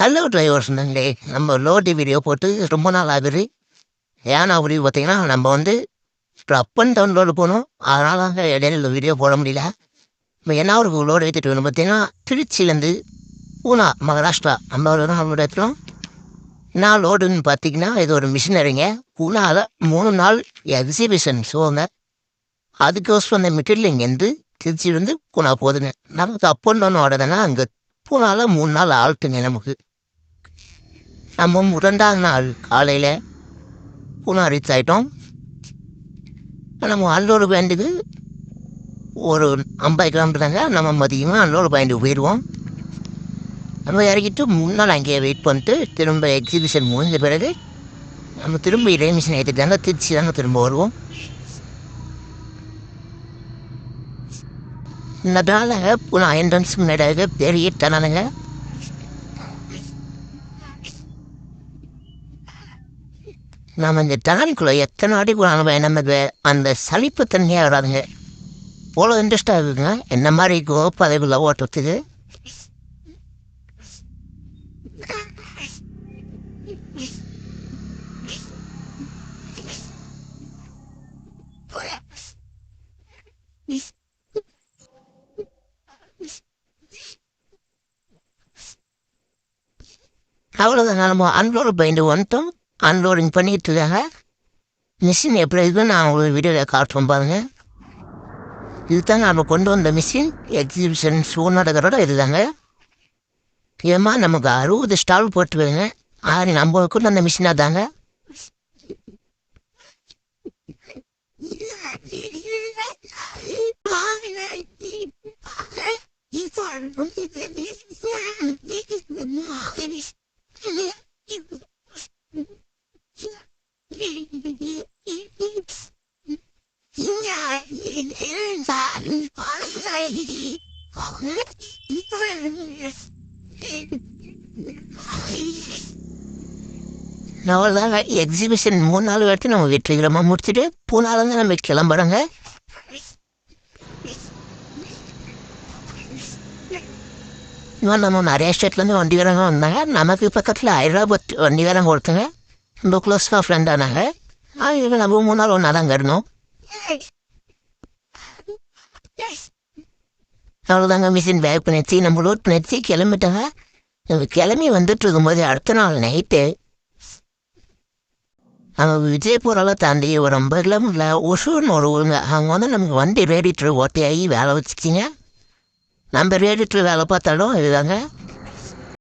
Hello drivers நண்பர்களே, நம்ம Lodi video போட்டு ரொம்ப நாள் ஆகுது. ஏன் அப்படி பார்த்தீங்கன்னா, நம்ம வந்து அப் அண்ட் டவுன் லோடு போகணும். அதனால இடையில வீடியோ போட முடியல. இப்போ என்ன ஒரு லோடு ஏற்றிட்டு வேணும் பார்த்தீங்கன்னா, திருச்சியிலேருந்து பூனா மகாராஷ்டிரா நம்ம தான் நம்மளோட இடத்துலாம். என்ன லோடுன்னு பார்த்தீங்கன்னா, இது ஒரு மிஷினரிங்க. பூனாவில் 3 நாள் எக்ஸிபிஷன் ஷோங்க. அதுக்கோசரம் அந்த மெட்டீரியல் இங்கேருந்து திருச்சியிலேருந்து பூனா போகுதுங்க. நமக்கு அப் அண்ட் டவுன் ஓடுதுன்னா அங்கே பூனாவில் 3 நாள் ஆல்ட்டுங்க நமக்கு. நம்ம 2ஆவது நாள் காலையில் பூனா ரீச் ஆகிட்டோம். நம்ம அல்லூர் பாயிண்ட்டுக்கு ஒரு 50 கிலோமீட்டர் தாங்க. நம்ம மதியமாக அல்லூர் பாயிண்ட்டுக்கு போயிடுவோம். நம்ம இறக்கிட்டு 3 நாள் அங்கேயே வெயிட் பண்ணிட்டு திரும்ப எக்ஸிபிஷன் முடிஞ்ச பிறகு நம்ம திரும்ப இதே மிஷின் ஏற்றிட்டு தாங்க திருச்சி தாங்க திரும்ப வருவோம். இதனால பூனா என்ட்ரன்ஸ் முன்னாடி பெரிய டனலுங்க. நாம் இந்த டனலுக்குள்ளே எத்தனை அடி கூட நமக்கு அந்த சலிப்பு தன்மையாக வராதுங்க. அவ்வளோ இன்ட்ரெஸ்டாக இருக்குதுங்க. என்ன மாதிரி கோப்பதைக்குள்ளே ஓட்டுறதுக்கு. அவ்வளோதாங்க. நம்ம அன்லோடு பாயிண்ட் வந்துட்டோம். அன்லோடிங் பண்ணிட்டு இருக்காங்க. மிஷின் எப்படி இருக்குன்னு நான் உங்களுக்கு வீடியோவில் காட்டுறோம் பாருங்க. இதுதாங்க நம்ம கொண்டு வந்த மிஷின். எக்ஸிபிஷன் ஷோ நடக்கிறோட இதுதாங்க. ஏமா நமக்கு 60 ஸ்டால் போட்டு வைங்க. நம்ம கொண்டு வந்த மிஷினாக தாங்க. அவ்வளோதாங்க. எக்ஸிபிஷன் 3 நாள் வரைக்கும் நம்ம வெற்றிகரமாக முடிச்சுட்டு பூனாலேருந்து நம்ம கிளம்புறோங்க. நம்ம நிறைய ஸ்டேட்லேருந்து வண்டிகாரங்க வந்தாங்க. நமக்கு பக்கத்தில் ஹைதராபாத் வண்டிகாரங்க ஒருத்தங்க ரொம்ப க்ளோஸாக ஃப்ரெண்ட் ஆனாங்க. நம்ம 3 நாள் ஒன்றா தாங்க இருந்தோம். அவ்வளோதாங்க. மிஷின் பேக் பண்ணிடுச்சு, நம்ம லோட் பண்ணிடுச்சு, கிளம்பிட்டாங்க. நம்ம கிளம்பி வந்துட்டு இருக்கும்போது அடுத்த நாள் நைட்டு நம்ம விஜயபுரெல்லாம் தாண்டி ஒரு 50 கிலோமீட்டரில் ஒசூர்னு ஒரு ஊருங்க. அங்கே வந்து நமக்கு வண்டி ரேடிட்டர் ஓட்டையாகி வேலை வச்சுச்சிங்க. நம்ம ரேடிட்டர் வேலை பார்த்தாலும் இதுதாங்க